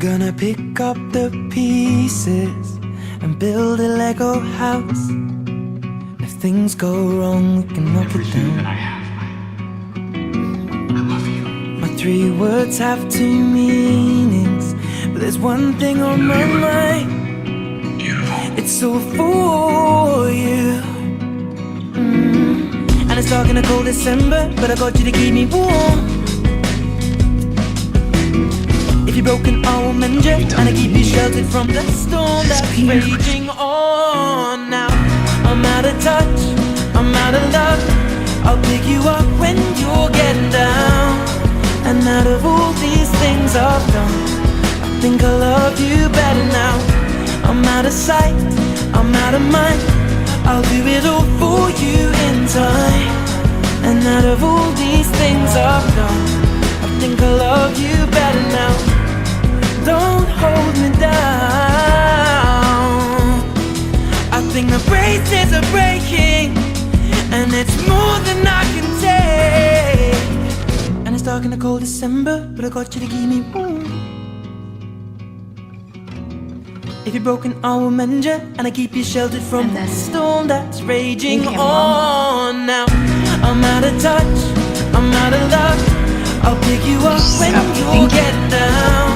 gonna pick up the pieces and build a Lego house. If things go wrong, we can knock it Everything that down. I have, I love you. My 3 words have 2 meanings, but there's one thing on my mind. Beautiful. It's all for you. And it's dark in a cold December, but I got you to keep me warm. If you're broken, I will mend you, and I keep you sheltered from the storm that's raging on. Now I'm out of touch, I'm out of love. I'll pick you up when you're getting down. And out of all these things I've done, I think I love you better now. I'm out of sight, I'm out of mind. I'll do it all for you in time. And out of all these things I've done, I think I love you better now. Don't hold me down. I think the braces are breaking, and it's more than I can take. And it's dark in the cold December, but I got you to keep me warm. If you're broken, I will mend you, and I keep you sheltered from the storm that's raging on. Now I'm out of touch, I'm out of luck. I'll pick you up when you get down.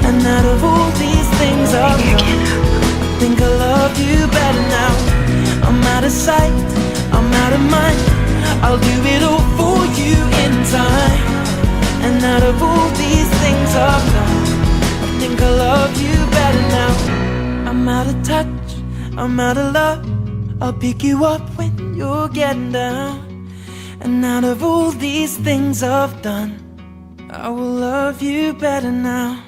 And out of all these things I've done, I think I love you better now. I'm out of sight, I'm out of mind. I'll do it all for you in time. And out of all these things I've done, I think I love you better now. I'm out of touch, I'm out of love. I'll pick you up when you're getting down. And out of all these things I've done, I will love you better now.